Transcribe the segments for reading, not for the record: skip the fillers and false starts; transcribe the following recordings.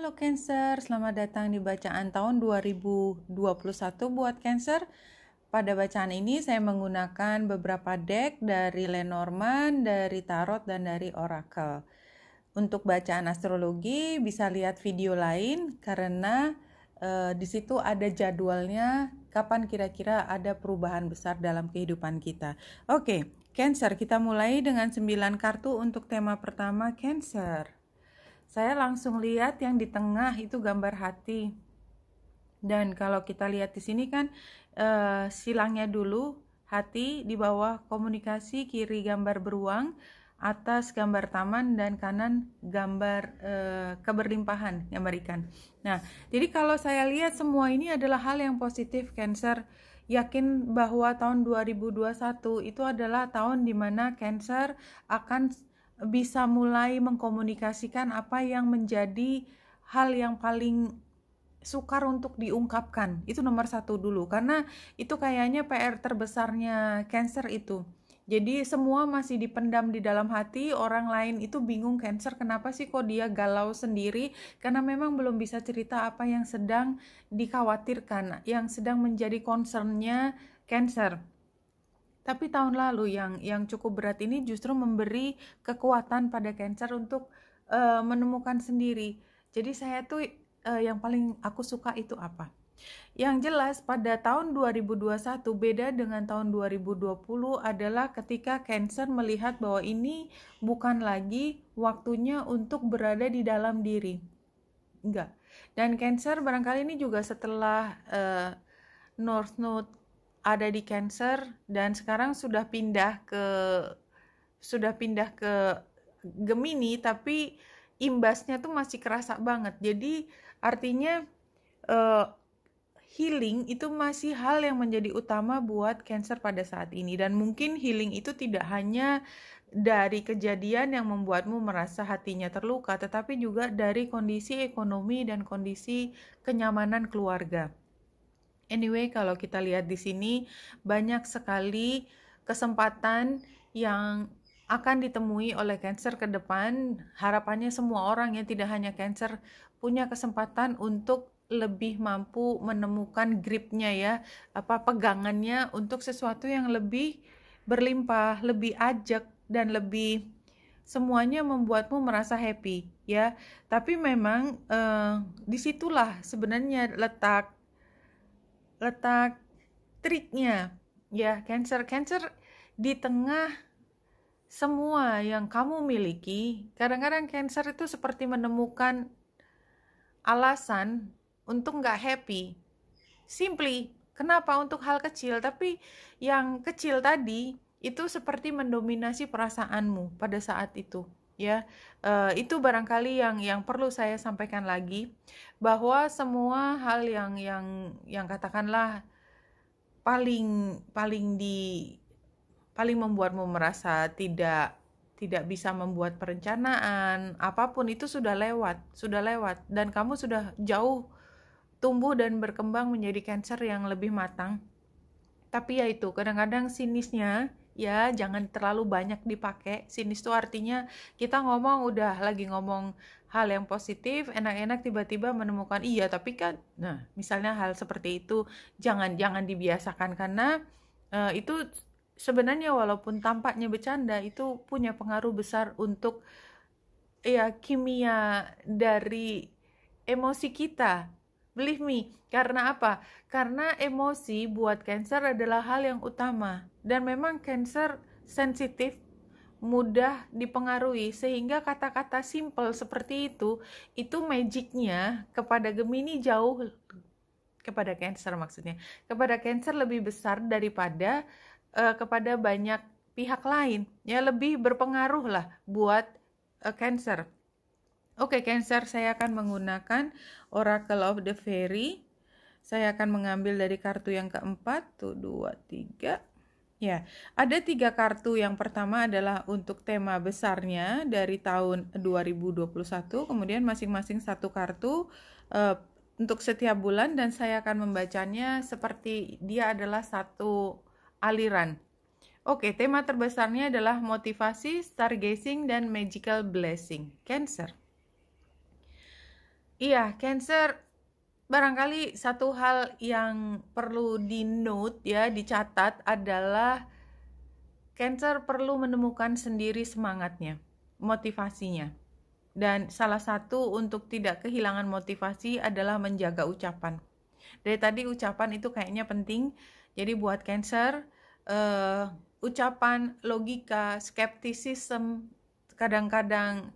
Halo Cancer, selamat datang di bacaan tahun 2021 buat Cancer. Pada bacaan ini saya menggunakan beberapa deck dari Lenormand, dari Tarot, dan dari Oracle. Untuk bacaan astrologi bisa lihat video lain karena di situ ada jadwalnya kapan kira-kira ada perubahan besar dalam kehidupan kita. Oke, Cancer, kita mulai dengan 9 kartu untuk tema pertama Cancer. Saya langsung lihat yang di tengah itu gambar hati. Dan kalau kita lihat di sini kan silangnya dulu hati, di bawah komunikasi, kiri gambar beruang, atas gambar taman, dan kanan gambar keberlimpahan, gambar ikan. Nah, jadi kalau saya lihat semua ini adalah hal yang positif Cancer. Yakin bahwa tahun 2021 itu adalah tahun dimana Cancer akan bisa mulai mengkomunikasikan apa yang menjadi hal yang paling sukar untuk diungkapkan. Itu nomor satu dulu, karena itu kayaknya PR terbesarnya Cancer itu. Jadi semua masih dipendam di dalam hati, orang lain itu bingung Cancer kenapa sih kok dia galau sendiri, karena memang belum bisa cerita apa yang sedang dikhawatirkan, yang sedang menjadi concernnya Cancer. Tapi tahun lalu yang cukup berat ini justru memberi kekuatan pada Cancer untuk menemukan sendiri. Jadi saya tuh yang paling aku suka itu apa? Yang jelas pada tahun 2021 beda dengan tahun 2020 adalah ketika Cancer melihat bahwa ini bukan lagi waktunya untuk berada di dalam diri. Enggak. Dan Cancer barangkali ini juga setelah North Node ada di Cancer dan sekarang sudah pindah ke Gemini, tapi imbasnya tuh masih kerasa banget. Jadi artinya healing itu masih hal yang menjadi utama buat Cancer pada saat ini, dan mungkin healing itu tidak hanya dari kejadian yang membuatmu merasa hatinya terluka, tetapi juga dari kondisi ekonomi dan kondisi kenyamanan keluarga. Anyway, kalau kita lihat di sini banyak sekali kesempatan yang akan ditemui oleh Cancer ke depan. Harapannya semua orang, yang tidak hanya Cancer, punya kesempatan untuk lebih mampu menemukan gripnya ya, pegangannya untuk sesuatu yang lebih berlimpah, lebih ajak, dan lebih semuanya membuatmu merasa happy ya. Tapi memang disitulah sebenarnya letak triknya ya Cancer di tengah semua yang kamu miliki. Kadang-kadang Cancer itu seperti menemukan alasan untuk nggak happy. Simply, kenapa? Untuk hal kecil, tapi yang kecil tadi itu seperti mendominasi perasaanmu pada saat itu ya. Itu barangkali yang perlu saya sampaikan lagi, bahwa semua hal yang katakanlah paling membuatmu merasa tidak bisa membuat perencanaan apapun, itu sudah lewat, dan kamu sudah jauh tumbuh dan berkembang menjadi Cancer yang lebih matang. Tapi ya itu, kadang-kadang sinisnya ya jangan terlalu banyak dipakai. Sinis itu artinya kita lagi ngomong hal yang positif, enak-enak, tiba-tiba menemukan iya tapi kan, nah misalnya hal seperti itu jangan dibiasakan, karena itu sebenarnya walaupun tampaknya bercanda, itu punya pengaruh besar untuk ya kimia dari emosi kita. Believe me, karena apa? Karena emosi buat Cancer adalah hal yang utama, dan memang Cancer sensitif, mudah dipengaruhi, sehingga kata-kata simple seperti itu magicnya kepada Gemini jauh, kepada Cancer maksudnya, kepada Cancer lebih besar daripada kepada banyak pihak lain, ya lebih berpengaruh lah buat Cancer. Oke, Cancer, saya akan menggunakan Oracle of the Fairy. Saya akan mengambil dari kartu yang keempat, 1, 2, 3. Ya, ada 3 kartu. Yang pertama adalah untuk tema besarnya dari tahun 2021, kemudian masing-masing 1 kartu untuk setiap bulan, dan saya akan membacanya seperti dia adalah satu aliran. Oke, tema terbesarnya adalah motivasi, stargazing, dan magical blessing. Cancer. Iya, Cancer, barangkali satu hal yang perlu di-note ya, dicatat adalah Cancer perlu menemukan sendiri semangatnya, motivasinya. Dan salah satu untuk tidak kehilangan motivasi adalah menjaga ucapan. Dari tadi ucapan itu kayaknya penting. Jadi buat Cancer, ucapan, logika, skeptisisme, kadang-kadang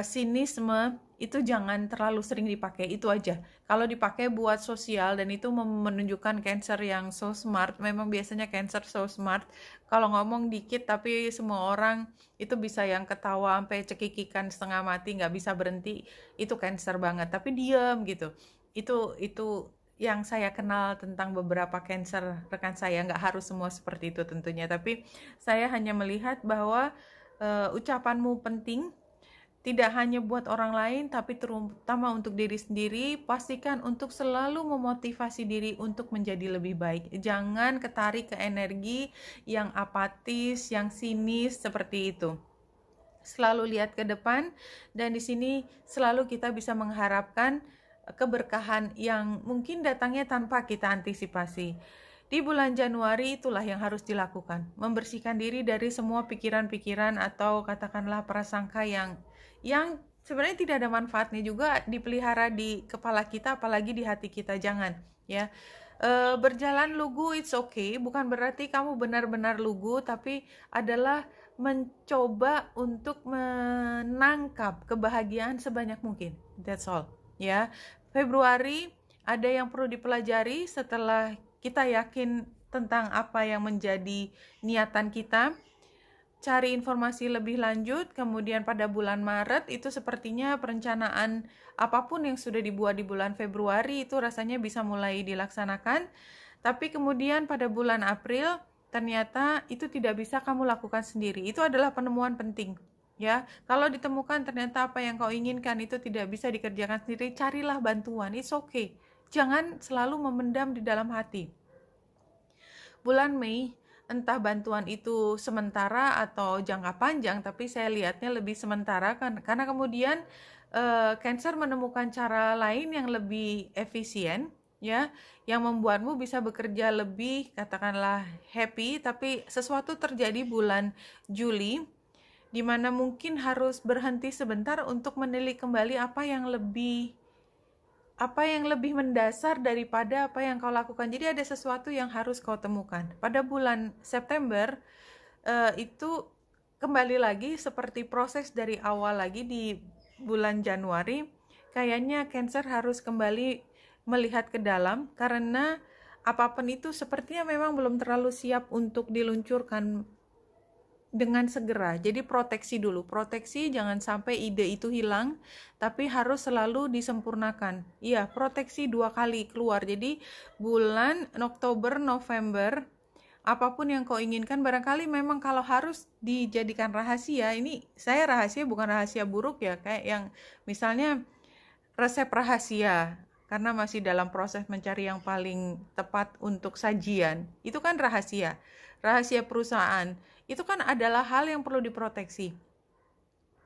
sinisme itu jangan terlalu sering dipakai, itu aja. Kalau dipakai buat sosial dan itu menunjukkan Cancer yang so smart, memang biasanya Cancer so smart. Kalau ngomong dikit tapi semua orang itu bisa yang ketawa sampai cekikikan setengah mati, nggak bisa berhenti, itu Cancer banget. Tapi diem gitu. Itu yang saya kenal tentang beberapa Cancer rekan saya, nggak harus semua seperti itu tentunya. Tapi saya hanya melihat bahwa ucapanmu penting. Tidak hanya buat orang lain, tapi terutama untuk diri sendiri. Pastikan untuk selalu memotivasi diri untuk menjadi lebih baik. Jangan ketarik ke energi yang apatis, yang sinis seperti itu. Selalu lihat ke depan, dan di sini selalu kita bisa mengharapkan keberkahan yang mungkin datangnya tanpa kita antisipasi. Di bulan Januari itulah yang harus dilakukan, membersihkan diri dari semua pikiran-pikiran atau katakanlah prasangka yang sebenarnya tidak ada manfaatnya juga dipelihara di kepala kita, apalagi di hati kita. Jangan ya. Berjalan lugu it's okay, bukan berarti kamu benar-benar lugu, tapi adalah mencoba untuk menangkap kebahagiaan sebanyak mungkin. That's all ya. Februari ada yang perlu dipelajari setelah kita yakin tentang apa yang menjadi niatan kita. Cari informasi lebih lanjut. Kemudian pada bulan Maret itu sepertinya perencanaan apapun yang sudah dibuat di bulan Februari itu rasanya bisa mulai dilaksanakan. Tapi kemudian pada bulan April ternyata itu tidak bisa kamu lakukan sendiri. Itu adalah penemuan penting ya. Kalau ditemukan ternyata apa yang kau inginkan itu tidak bisa dikerjakan sendiri, carilah bantuan. It's okay. Jangan selalu memendam di dalam hati. Bulan Mei, entah bantuan itu sementara atau jangka panjang, tapi saya lihatnya lebih sementara karena kemudian Cancer menemukan cara lain yang lebih efisien ya, yang membuatmu bisa bekerja lebih katakanlah happy. Tapi sesuatu terjadi bulan Juli di mana mungkin harus berhenti sebentar untuk menilik kembali apa yang lebih mendasar daripada apa yang kau lakukan. Jadi ada sesuatu yang harus kau temukan. Pada bulan September itu kembali lagi seperti proses dari awal lagi di bulan Januari. Kayaknya Cancer harus kembali melihat ke dalam karena apapun itu sepertinya memang belum terlalu siap untuk diluncurkan dengan segera. Jadi proteksi dulu. Proteksi, jangan sampai ide itu hilang, tapi harus selalu disempurnakan. Iya, proteksi 2 kali keluar. Jadi bulan Oktober, November, apapun yang kau inginkan, barangkali memang kalau harus dijadikan rahasia, ini saya rahasia bukan rahasia buruk ya, kayak yang misalnya resep rahasia, karena masih dalam proses mencari yang paling tepat untuk sajian. Itu kan rahasia. Rahasia perusahaan. Itu kan adalah hal yang perlu diproteksi.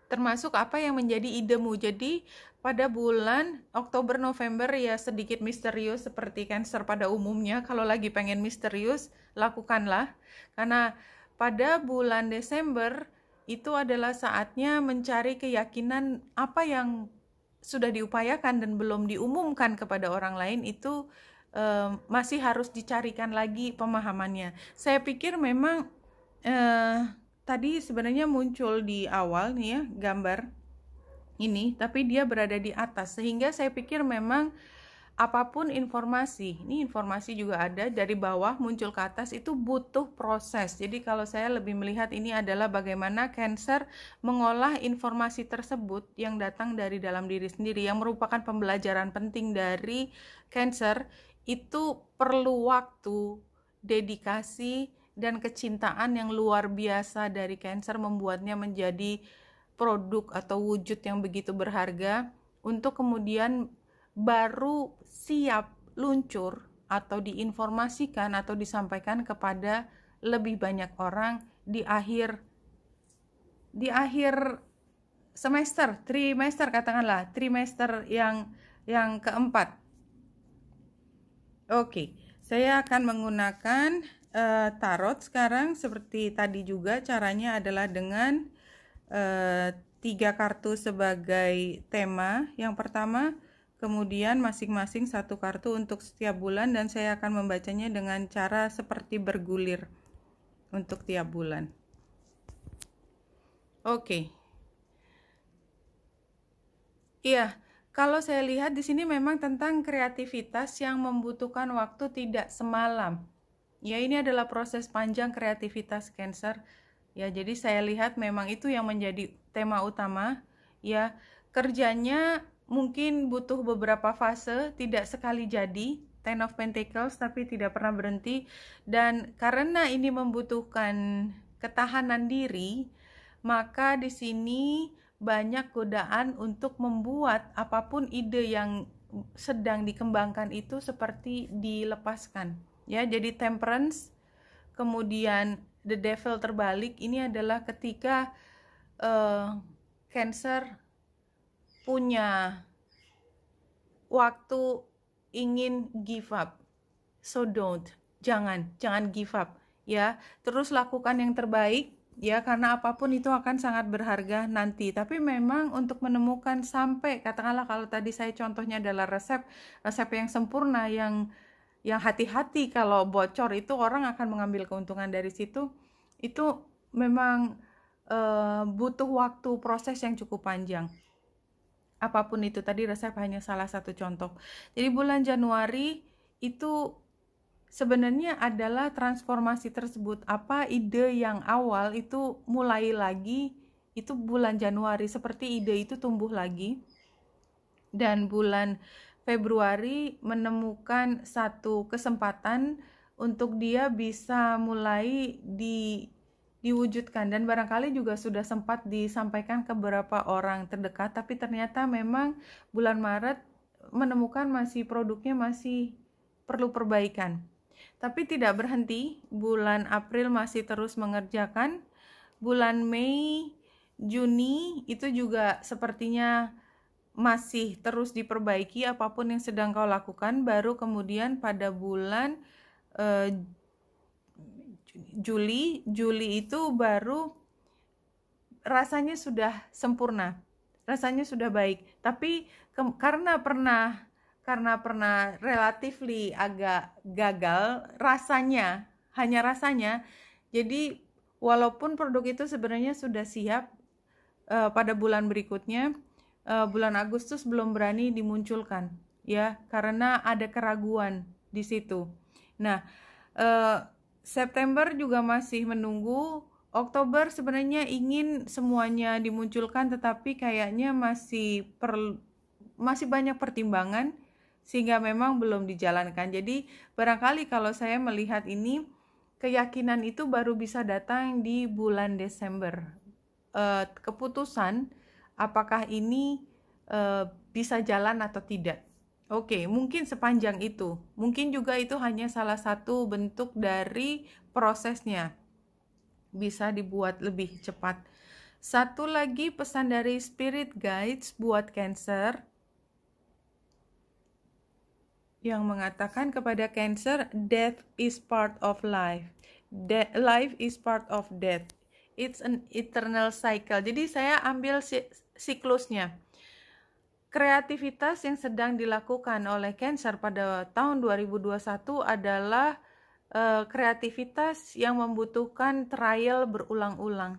Termasuk apa yang menjadi idemu. Jadi pada bulan Oktober November ya sedikit misterius seperti Cancer pada umumnya. Kalau lagi pengen misterius, lakukanlah. Karena pada bulan Desember itu adalah saatnya mencari keyakinan apa yang sudah diupayakan dan belum diumumkan kepada orang lain itu masih harus dicarikan lagi pemahamannya. Saya pikir memang tadi sebenarnya muncul di awal nih ya gambar ini, tapi dia berada di atas sehingga saya pikir memang apapun informasi, ini informasi juga ada dari bawah muncul ke atas, itu butuh proses. Jadi kalau saya lebih melihat ini adalah bagaimana Cancer mengolah informasi tersebut yang datang dari dalam diri sendiri, yang merupakan pembelajaran penting dari Cancer. Itu perlu waktu, dedikasi, dan kecintaan yang luar biasa dari Cancer membuatnya menjadi produk atau wujud yang begitu berharga untuk kemudian baru siap luncur atau diinformasikan atau disampaikan kepada lebih banyak orang di akhir semester, trimester katakanlah, trimester yang Yang keempat, oke, saya akan menggunakan tarot sekarang. Seperti tadi juga, caranya adalah dengan 3 kartu sebagai tema yang pertama, kemudian masing-masing 1 kartu untuk setiap bulan, dan saya akan membacanya dengan cara seperti bergulir untuk tiap bulan. Oke. Iya, kalau saya lihat di sini memang tentang kreativitas yang membutuhkan waktu tidak semalam. Ya, ini adalah proses panjang kreativitas Cancer. Ya, jadi saya lihat memang itu yang menjadi tema utama. Ya, kerjanya mungkin butuh beberapa fase, tidak sekali jadi. Ten of Pentacles, tapi tidak pernah berhenti. Dan karena ini membutuhkan ketahanan diri, maka di sini banyak godaan untuk membuat apapun ide yang sedang dikembangkan itu seperti dilepaskan. Ya, jadi Temperance, kemudian The Devil terbalik, ini adalah ketika Cancer punya waktu ingin give up. So jangan give up, ya. Terus lakukan yang terbaik, ya, karena apapun itu akan sangat berharga nanti. Tapi memang untuk menemukan sampai, katakanlah kalau tadi saya contohnya adalah resep yang sempurna, yang hati-hati kalau bocor, itu orang akan mengambil keuntungan dari situ. Itu memang butuh waktu, proses yang cukup panjang. Apapun itu, tadi resep hanya salah satu contoh. Jadi bulan Januari itu sebenarnya adalah transformasi tersebut. Apa ide yang awal itu mulai lagi, itu bulan Januari, seperti ide itu tumbuh lagi. Dan bulan Februari menemukan satu kesempatan untuk dia bisa mulai diwujudkan, dan barangkali juga sudah sempat disampaikan ke beberapa orang terdekat, tapi ternyata memang bulan Maret menemukan produknya masih perlu perbaikan. Tapi tidak berhenti, bulan April masih terus mengerjakan, bulan Mei, Juni itu juga sepertinya masih terus diperbaiki apapun yang sedang kau lakukan. Baru kemudian pada bulan Juli itu baru rasanya sudah sempurna, rasanya sudah baik. Tapi karena pernah relatively agak gagal, hanya rasanya, jadi walaupun produk itu sebenarnya sudah siap, pada bulan berikutnya, bulan Agustus belum berani dimunculkan, ya, karena ada keraguan di situ. Nah, September juga masih menunggu. Oktober sebenarnya ingin semuanya dimunculkan, tetapi kayaknya masih banyak pertimbangan sehingga memang belum dijalankan. Jadi barangkali kalau saya melihat ini, keyakinan itu baru bisa datang di bulan Desember. Keputusan apakah ini bisa jalan atau tidak. Oke, mungkin sepanjang itu. Mungkin juga itu hanya salah satu bentuk dari prosesnya. Bisa dibuat lebih cepat. Satu lagi pesan dari Spirit Guides buat Cancer, yang mengatakan kepada Cancer, death is part of life. Life is part of death. It's an eternal cycle. Jadi saya ambil siklusnya. Kreativitas yang sedang dilakukan oleh Cancer pada tahun 2021 adalah kreativitas yang membutuhkan trial berulang-ulang.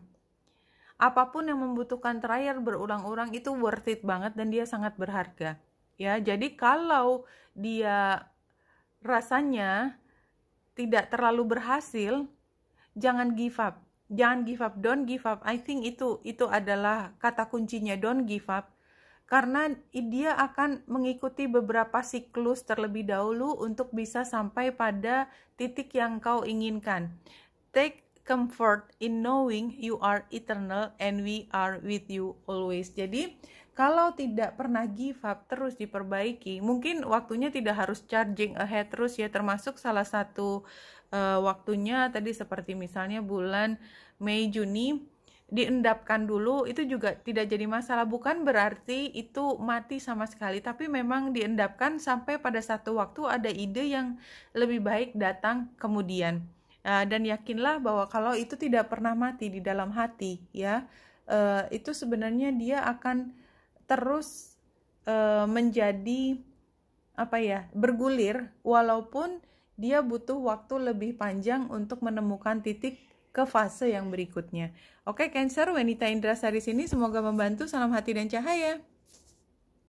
Apapun yang membutuhkan trial berulang-ulang itu worth it banget dan dia sangat berharga. Ya, jadi kalau dia rasanya tidak terlalu berhasil, jangan give up. Don't give up. I think itu adalah kata kuncinya, don't give up. Karena dia akan mengikuti beberapa siklus terlebih dahulu untuk bisa sampai pada titik yang kau inginkan. Take comfort in knowing you are eternal and we are with you always. Jadi kalau tidak pernah give up, terus diperbaiki, mungkin waktunya tidak harus charging ahead terus, ya, termasuk salah satu waktunya tadi seperti misalnya bulan Mei Juni, diendapkan dulu, itu juga tidak jadi masalah. Bukan berarti itu mati sama sekali, tapi memang diendapkan sampai pada satu waktu ada ide yang lebih baik datang kemudian. Dan yakinlah bahwa kalau itu tidak pernah mati di dalam hati, ya, itu sebenarnya dia akan terus menjadi bergulir, walaupun dia butuh waktu lebih panjang untuk menemukan titik ke fase yang berikutnya. Oke, Cancer, Wanita Indrasari sini semoga membantu. Salam hati dan cahaya.